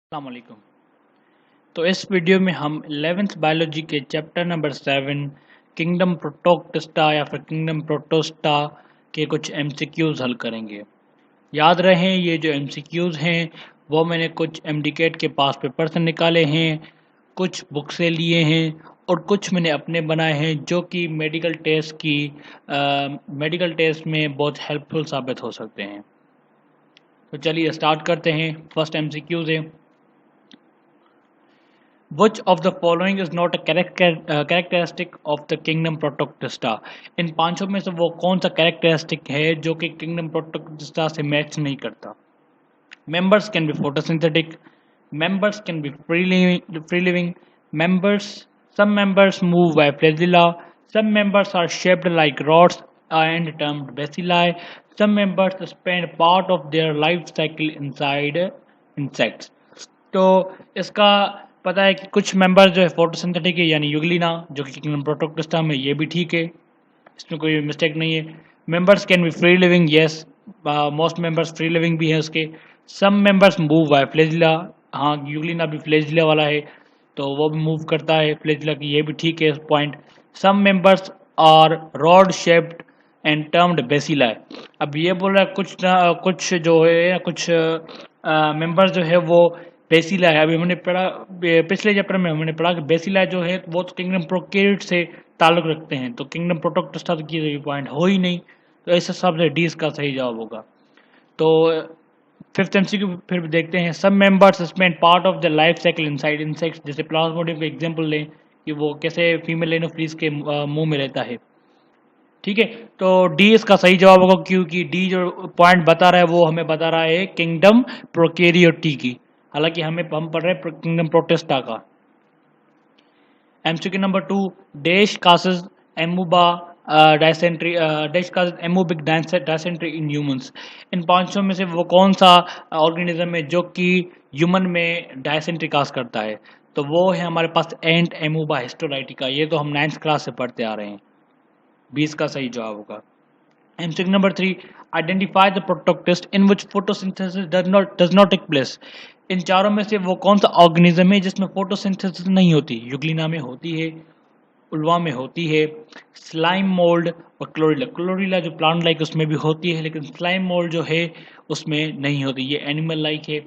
अस्सलामुअलैकुम। तो इस वीडियो में हम 11th बायोलॉजी के चैप्टर नंबर 7 किंगडम प्रोटोक्टिस्टा या फिर किंगडम प्रोटोस्टा के कुछ एमसीक्यूज हल करेंगे। याद रहे ये जो एमसीक्यूज हैं वो मैंने कुछ एमडीकेट के पास पेपर से निकाले हैं, कुछ बुक से लिए हैं और कुछ मैंने अपने बनाए हैं जो कि मेडिकल टेस्ट में बहुत हेल्पफुल साबित हो सकते हैं। तो चलिए स्टार्ट करते हैं। फर्स्ट एमसीक्यूज है, Which of the following is not a characteristic of the kingdom protoctista? इन पांचों में से वो कौन सा कैरेक्टरिस्टिक है जो कि किंगडम प्रोटोक्टिस्टा से मैच नहीं करता? Members can be photosynthetic. Members can be free living. Some members move by flagella. Some members are shaped like rods and termed bacilli. Some members spend part of their life cycle inside insects. तो इसका पता है कि कुछ member जो है photosynthetic है यानी युगलिना जो कि किंगडम प्रोटोक्टिस्टा में, ये भी ठीक है, इसमें कोई मिस्टेक नहीं है। Members can be free living, yes, most members free living भी है उसके। Some members move by flagella, हाँ युगलिना भी फ्लैजिला वाला है तो वो भी मूव करता है फ्लैजिला की, ये भी ठीक है point. Some members are rod shaped and termed bacilli. अब ये बोल रहा है कुछ जो है कुछ मेंबर्स जो है वो बेसिला है। अभी हमने पढ़ा पिछले चैप्टर में हमने पढ़ा कि बेसिला जो है वो तो किंगडम प्रोकैरियोट से ताल्लुक रखते हैं, तो किंगडम प्रोटोक्टिस्टा की पॉइंट हो ही नहीं, तो इस हिसाब से डी इसका सही जवाब होगा। तो फिफ्थ एमसीक्यू फिर भी देखते हैं। सब members spend part of the life cycle inside insects, जैसे प्लाज्मोडियम का एग्जांपल लें कि वो कैसे फीमेल एनोफ्लीज के मुंह में रहता है, ठीक है। तो डी इसका सही जवाब होगा क्योंकि डी जो पॉइंट बता रहा है वो हमें बता रहा है किंगडम प्रोकैरियोटी की, हालांकि हम पढ़ रहे हैं किंगडम प्रोटिस्टा का। MCQ number 2, dash causes amoeba dysentery dash causes amoebic dysentery in humans. इन पांचों में से वो कौन सा ऑर्गेनिज्म है जो कि ह्यूमन में डायसेंट्री काज करता है? तो वो है हमारे पास एंट एमोबा हिस्टोराइटिका, ये तो हम 9th क्लास से पढ़ते आ रहे हैं। 20 का सही जवाब होगा। MCQ number 3, identify the protoctist in which photosynthesis does not take place. इन चारों में से वो कौन सा ऑर्गेनिज्म है जिसमें फोटोसिंथेसिस नहीं होती? युग्लिना में होती है, उल्वा में होती है, स्लाइम मोल्ड और क्लोरिला। क्लोरिला जो प्लांट लाइक उसमें भी होती है, लेकिन स्लाइम मोल्ड जो है उसमें नहीं होती। ये एनिमल लाइक है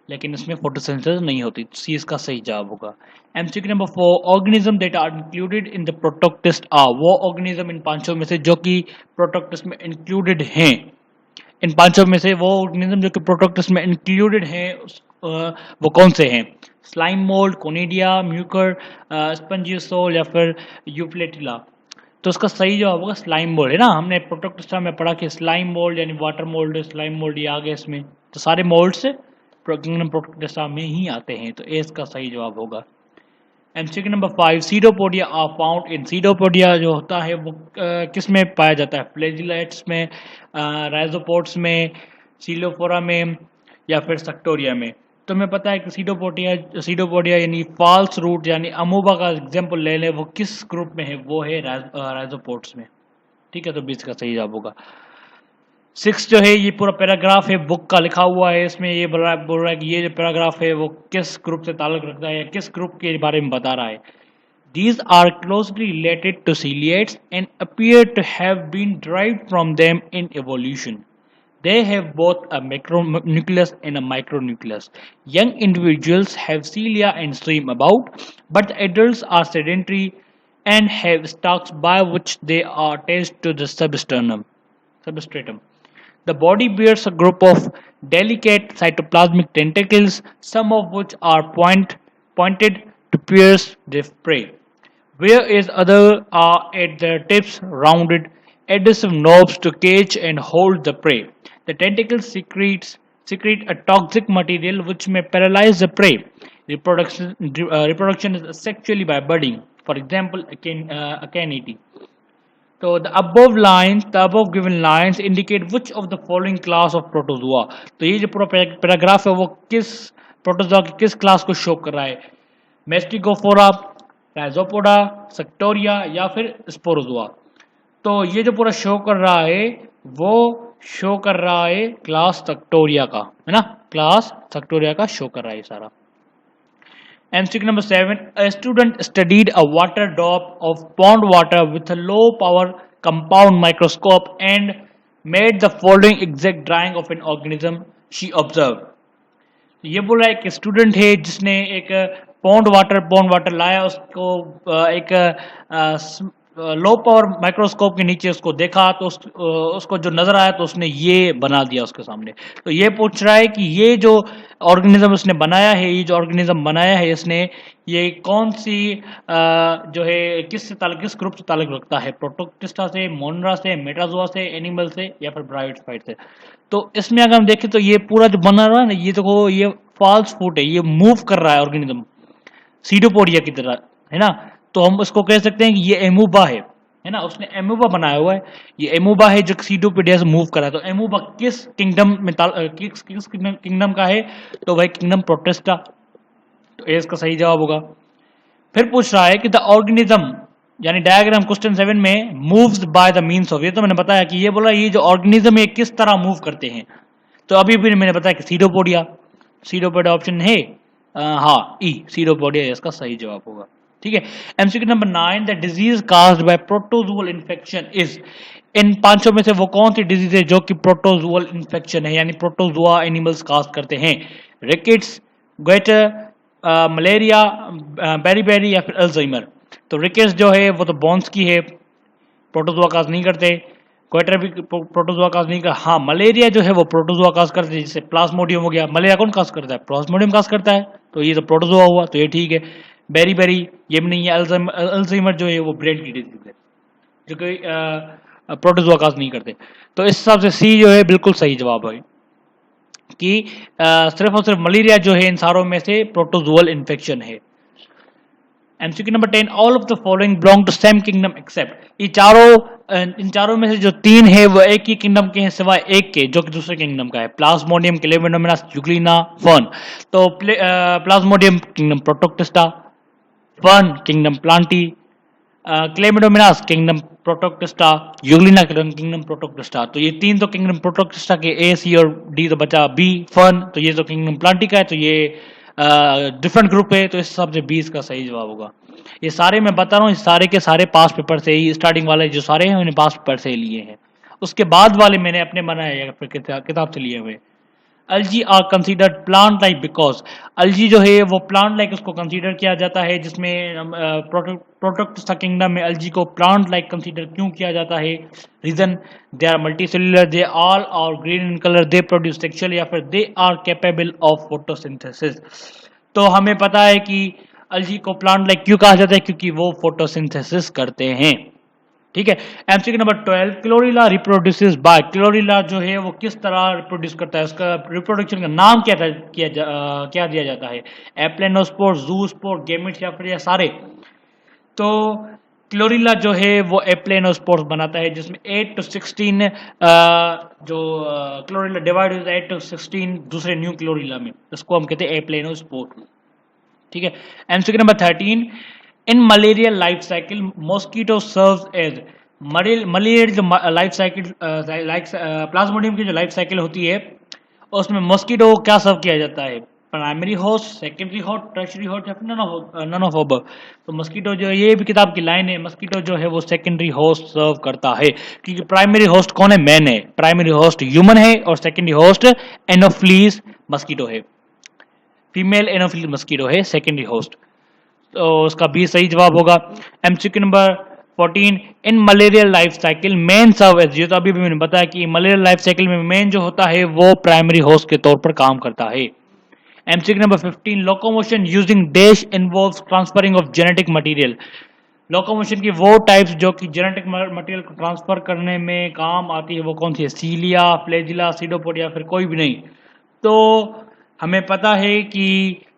लेकिन इसमें फोटोसिंथेसिस नहीं होती, सी इसका सही जवाब होगा। MCQ number 4, organism that are included in the protoctist are. वो ऑर्गेनिज्म इन पांचों में से जो कि प्रोटोक्टिस्ट में इंक्लूडेड हैं, इन पांचों में से वो ऑर्गेनिज्म जो कि प्रोटोक्टिस्ट में इंक्लूडेड हैं वो कौन से हैं? स्लाइम मोल्ड, कोनिडिया, म्यूकर, स्पंजियोसोल या फिर यूफ्लेटिला। तो उसका सही जवाब होगा स्लाइम मोल्ड, है ना। हमने प्रोटोक्टिस्टा में पढ़ा कि स्लाइम मोल्ड यानी वाटर मोल्ड, स्लाइम मोल्ड ये आ गए इसमें, तो सारे मोल्ड्स किंगडम प्रोटोक्टिस्टा में ही आते हैं, तो ए इसका सही जवाब होगा। MCQ number 5, pseudopodia are found in. Pseudopodia जो होता है वो किस में पाया जाता है? फ्लैजिलेट्स में, राइजोपोड्स में, सीलोफोरा में या फिर सक्टोरिया में। तो हमें पता है कि सीडोपोडिया यानी फॉल्स रूट यानी अमोबा का एग्जांपल ले लें, वो किस ग्रुप में है? वो है राइजोपोड्स में, ठीक है। तो 20 का सही जवाब होगा। 6 जो है ये पूरा पैराग्राफ है बुक का लिखा हुआ है, इसमें ये बोल रहा है कि ये जो पैराग्राफ है वो किस ग्रुप से ताल्लुक रखता है या किस ग्रुप के बारे में बता रहा है। These are closely related to ciliates and appear to have been derived from them in evolution. They have both a macronucleus and a micronucleus. Young individuals have cilia and stream about, but the adults are sedentary and have stalks by which they are attached to the substratum. The body bears a group of delicate cytoplasmic tentacles, some of which are pointed to pierce the prey, whereas others are at their tips rounded, adhesive knobs to catch and hold the prey. The tentacles secrete a toxic material which may paralyze the prey. Reproduction is sexually by budding, for example, acanity. So the above given lines indicate which of the following class of protozoa. तो ये जो पूरा paragraph है वो किस protozoa की किस class को शो कर रहा है? मेस्टिकोफोरा, राइजोपोडा, सेक्टोरिया या फिर स्पोरोजोआ। तो ये जो पूरा शो कर रहा है वो शो कर रहा है क्लास सेक्टोरिया का, है ना। क्लास फैक्टोरिया का शो कर रहा है ये सारा। MCQ number 7, a student studied a water drop of pond water with a low power compound microscope and made the following exact drawing of an organism she observed। ये बोला एक स्टूडेंट है जिसने एक पॉन्ड वाटर लाया, उसको एक low power microscope के नीचे उसको देखा तो उसको जो नजर आया तो उसने ये बना दिया उसके सामने। तो ये पूछ रहा है कि ये जो ऑर्गेनिज्म उसने बनाया है, ये जो ऑर्गेनिज्म बनाया है इसने, ये कौन सी जो है किस ग्रुप से ताल्लुक रखता है, प्रोटोक्टिस्टा से, मोनरा से, मेटाजोआ से, एनिमल से या फिर ब्रायोफाइट से। तो इसमें अगर हम देखें तो ये पूरा जो बना रहा है ना, ये देखो ये फॉल्स फूट है, ये मूव कर रहा है ऑर्गेनिज्म सीडोपोडिया की तरह, है ना। तो हम उसको कह सकते हैं कि ये एमूबा है ना, उसने एमूबा बनाया हुआ है, ये एमूबा है जो सीडोपोडिया से मूव कर रहा है। तो एमूबा किस किंगडम में किस किंगडम का है, तो वह किंगडम प्रोटेस्टा। तो ए इसका सही जवाब होगा। फिर पूछ रहा है कि द ऑर्गेनिज्म, यानी डायग्राम क्वेश्चन 7 में moves by the means of, ये तो मैंने बताया कि ये बोला ये जो ऑर्गेनिज्म है किस तरह मूव करते हैं। तो अभी भी मैंने बताया कि सीडोपोडिया, सीडोपोडिया ऑप्शन है हाँ ई, सीडोपोडिया इसका सही जवाब होगा। ठीक है। MCQ number 9, the disease caused by protozoal infection is, इन पांचों में से वो कौन सी डिजीज है जो कि प्रोटोजोअल इन्फेक्शन है, यानी प्रोटोजोआ एनिमल्स काज करते हैं। रिकेट्स, गोइटर, मलेरिया, बेरी या फिर अल्जाइमर। तो रिकेट्स जो है वो तो बॉन्स की है, प्रोटोजोआ काज नहीं करते। गोइटर भी प्रोटोजोआ काज नहीं कर, हाँ मलेरिया जो है वो प्रोटोजोआ काज करते हैं, जैसे प्लाज्मोडियम हो गया। मलेरिया कौन काज करता है, प्लाज्मोडियम काज करता है, तो ये तो प्रोटोजोआ हुआ, तो ये ठीक है। बेरी ये भी नहीं है। अल्जाइमर जो है वो ब्रेन की डिजीज है जो कि प्रोटोजोआ काज नहीं करते। तो इस हिसाब से सी जो है बिल्कुल सही जवाब है कि सिर्फ और सिर्फ मलेरिया जो है इन सारों में से प्रोटोजोअल इन्फेक्शन है। MCQ number 10, all of the following belong to same kingdom except, इन चारों में से जो तीन है वो एक ही किंगडम के हैं सिवाय एक के जो कि दूसरे किंगडम का है। Plasmodium, Chlamydomonas, Euglena, fern. तो Plasmodium kingdom Protoctista, fern kingdom Plantae, Chlamydomonas kingdom Protoctista, Euglena kingdom Protoctista. तो ये तीन तो किंगडम प्रोटोक्टिस्टा के, ए सी और डी तो बचा बी फर्न, तो ये तो किंगडम प्लांटी का है, तो ये डिफरेंट ग्रुप है, तो इस हिसाब से 20 का सही जवाब होगा। ये सारे मैं बता रहा हूँ, सारे के सारे पास पेपर से ही, स्टार्टिंग वाले जो सारे हैं उन्हें पास पेपर से ही लिए हैं, उसके बाद वाले मैंने अपने बनाए या फिर किताब से लिए हुए। Algae are considered plant like because, algae जो है वो प्लांट लाइक उसको कंसीडर किया जाता है, जिसमें प्रोटोक्टिस्टा किंगडम में अल्जी को प्लांट लाइक कंसीडर क्यों किया जाता है। Reason, they are multicellular, they all are green in colour, they produce sexual या फिर they are capable of photosynthesis. तो हमें पता है कि अल्जी को प्लांट लाइक क्यों कहा जाता है, क्योंकि वो फोटोसिंथेसिस करते हैं। ठीक है। MCQ number 12, chlorella reproduces by, chlorella जो है वो किस तरह रिप्रोड्यूस करता है, उसका रिप्रोडक्शन का नाम क्या दिया जाता है। एप्लेनोस्पोर, जूस्पोर, गेमिट्स या फिर ये सारे। तो क्लोरिला जो है वो एप्लेनोस्पोर्स बनाता है, जिसमें 8 to 16 जो क्लोरिला डिवाइड हो जाता है 8 to 16 दूसरे न्यू क्लोरिला में, इसको हम कहते हैं एप्लेनोस्पोर। ठीक है। MCQ number 13, in malaria life cycle mosquito serves as, malaria जो लाइफ साइकिल प्लाज्मोडियम की जो लाइफ साइकिल होती है उसमें मॉस्किटो क्या सर्व किया जाता है, primary host, secondary host, tertiary host या फिर नन ऑफ अबव। तो मस्कीटो जो ये भी किताब की लाइन है, मस्कीटो जो है वो सेकेंडरी होस्ट सर्व करता है, क्योंकि प्राइमरी होस्ट कौन है, मैन है, प्राइमरी होस्ट ह्यूमन है और सेकेंडरी होस्ट एनोफ्लीज मस्कीटो है, फीमेल एनोफ्लीज मस्कीटो है सेकेंडरी होस्ट। तो उसका भी सही जवाब होगा। MCQ number 14, in malaria life cycle main serve as, ये तो अभी भी मैंने बताया कि मलेरिया लाइफ साइकिल में मेन जो होता है वो प्राइमरी होस्ट के तौर पर काम करता है। MCQ number 15, locomotion using dash involves transferring of genetic material, locomotion की वो टाइप्स जो कि जेनेटिक मटेरियल को ट्रांसफर करने में काम आती है वो कौन सी है, सीलिया, फ्लैजिला, सीडोपोडिया, फिर कोई भी नहीं। तो हमें पता है कि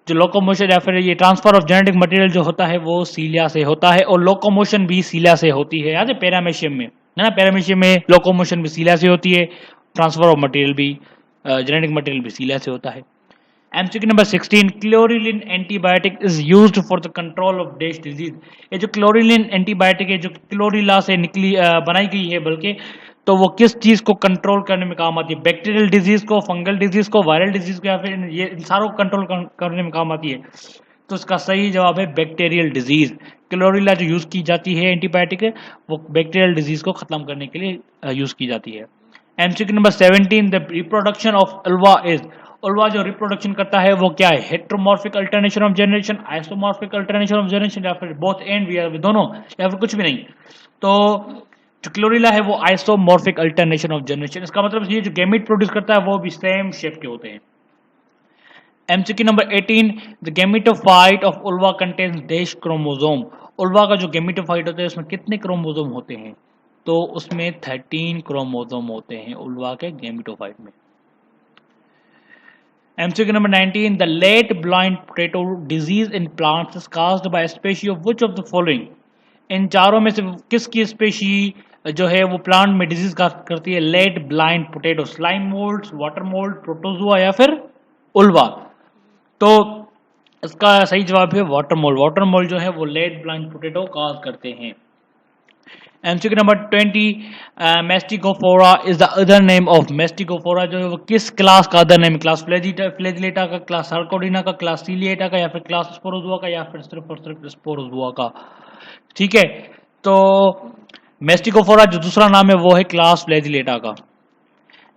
जो लोकोमोशन या फिर ये ट्रांसफर ऑफ जेनेटिक मटेरियल जो होता है वो सीलिया से होता है, और लोकोमोशन भी सीलिया से होती है, याद है पैरामेशियम में, है ना, पैरामेशियम में लोकोमोशन भी सीलिया से होती है, ट्रांसफर ऑफ मटेरियल भी जेनेटिक मटेरियल भी सीलिया से होता है। MCQ number 16, chlorellin antibiotic is used for the control of dash disease, ये जो क्लोरिलिन एंटीबायोटिक है जो क्लोरिला से निकली बनाई गई है, बल्कि तो वो किस चीज़ को कंट्रोल करने में काम आती है? बैक्टीरियल डिजीज़ को, फंगल डिजीज़ को, वायरल डिजीज़ को, या फिर ये इन सारों को कंट्रोल करने में काम आती है? तो इसका सही जवाब है बैक्टीरियल डिजीज़। क्लोरेला जो यूज़ की जाती है एंटीबायोटिक, वो बैक्टीरियल डिजीज़ को ख़त्म करने के लिए यूज़ की जाती है। MCQ number 17, the reproduction of uvula is, uvula जो रिप्रोडक्शन करता है वो क्या है? Heteromorphic alternation of generation, isomorphic alternation of generation, या फिर बोथ एंड, दोनों, या फिर कुछ भी नहीं। तो जो क्लोरेला है वो आइसोमॉर्फिक अल्टरनेशन ऑफ जनरेशन, इसका मतलब ये जो गैमेट प्रोड्यूस करता है वो भी सेम शेप के होते हैं। MCQ number 18, the gametophyte of uvula contains dash chromosome, uvula का जो गैमेटोफाइट होता है उसमें कितने क्रोमोसोम होते हैं? तो उसमें 13 क्रोमोसोम होते हैं उल्वा के गैमेटोफाइट में। MCQ number 19, the late blind potato disease in plants is caused by species of which of the following, इन चारों में से किसकी स्पेशी जो है वो प्लांट में डिजीज करती है? Late blind potato, slime mould, water mould, protozoa, या फिर उल्वा। तो इसका सही जवाब है वाटर मोल्ड। वाटर मोल्ड जो है वो लेट ब्लाइंड पोटैटो काज करते हैं। MCQ number 20, मेस्टिकोफोरा is the other name of, मेस्टिकोफोरा जो है वो किस क्लास का अदर नेम? क्लास फ्लैजिलेटा का, क्लास सार्कोडिना का, क्लास सीलिएटा का, या फिर क्लास स्पोरोजुआ का, या फिर सिर्फ और सिर्फ स्पोरोजुआ का? ठीक है, तो मेस्टिकोफोरा जो दूसरा नाम है वो है क्लास फ्लैजिलेटा का।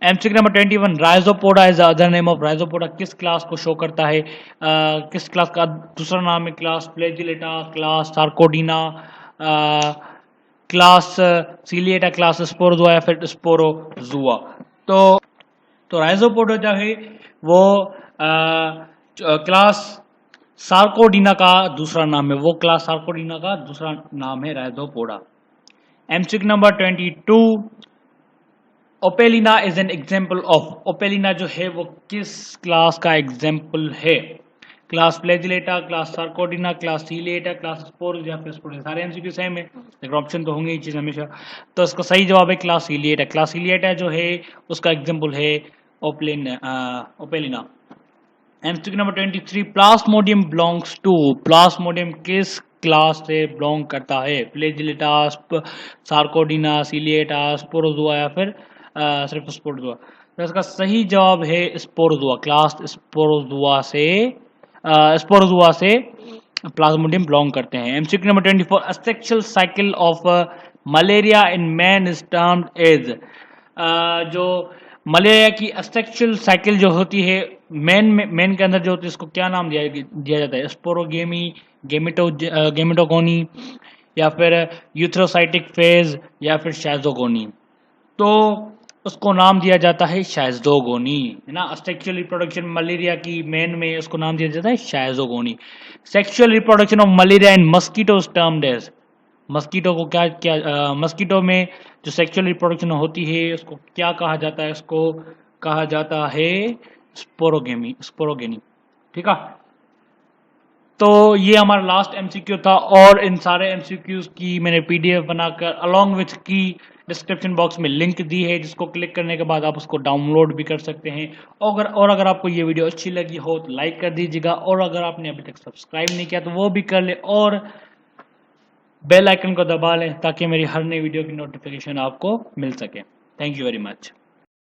MCQ number 21, Rhizopoda is the other name of, Rhizopoda किस क्लास को शो करता है? किस क्लास का दूसरा नाम है? Class Flagellata, class Sarcodina, class Ciliata, class Sporozoa, या फिर स्पोरोजुआ? तो राइजोपोडा जो है वो क्लास सार्कोडिना का दूसरा नाम है, वो क्लास सार्कोडिना का दूसरा नाम है Rhizopoda. MCQ number 22, Opalina is an example of, Opalina जो है वो किस क्लास का एग्जाम्पल है? Class Flagellata, class Sarcodina, class Ciliata, class spore, या फिर स्पोर? सारे एमसीक्यू सेम है, लेकिन ऑप्शन तो होंगे ही चीज हमेशा। तो इसका सही जवाब है क्लास सीलिएटा। क्लास सीलिएटा जो है उसका एग्जाम्पल है opalina. MCQ number 23, plasmodium belongs to, plasmodium किस क्लास से बिलोंग करता है? फ्लैजिलेटा, सार्कोडिना, सीलिएटा, स्पोरोजुआ, या फिर सिर्फ स्पोरोजुआ? तो इसका सही जवाब है स्पोरोजुआ। क्लास स्पोरोजुआ से प्लाज्मोडियम बिलोंग करते हैं। MCQ number 24, asexual cycle of malaria in man is termed as, जो मलेरिया की एसेक्सुअल साइकिल जो होती है मैन के अंदर जो होती है उसको क्या नाम दिया जाता है? स्पोरोगेमी, गेमिटोगोनी, या फिर यूथ्रोसाइटिक फेज, या फिर शाइजोगोनी? तो उसको नाम दिया जाता है शाइजोगोनी, है ना। सेक्सुअल रिप्रोडक्शन मलेरिया की मेन में उसको नाम दिया जाता है schizogony. Sexual reproduction of malaria in mosquitoes termed as, mosquito को मस्कीटो में जो सेक्सुअल रिप्रोडक्शन होती है उसको क्या कहा जाता है? उसको कहा जाता है स्पोरोगेनी। ठीक है, तो ये हमारा लास्ट एमसीक्यू था, और इन सारे एमसीक्यूज की मैंने पीडीएफ बनाकर अलॉन्ग विथ की डिस्क्रिप्शन बॉक्स में लिंक दी है, जिसको क्लिक करने के बाद आप उसको डाउनलोड भी कर सकते हैं। और अगर आपको ये वीडियो अच्छी लगी हो तो लाइक कर दीजिएगा, और अगर आपने अभी तक सब्सक्राइब नहीं किया तो वो भी कर ले, और बेल आइकन को दबा लें ताकि मेरी हर नई वीडियो की नोटिफिकेशन आपको मिल सके। Thank you very much.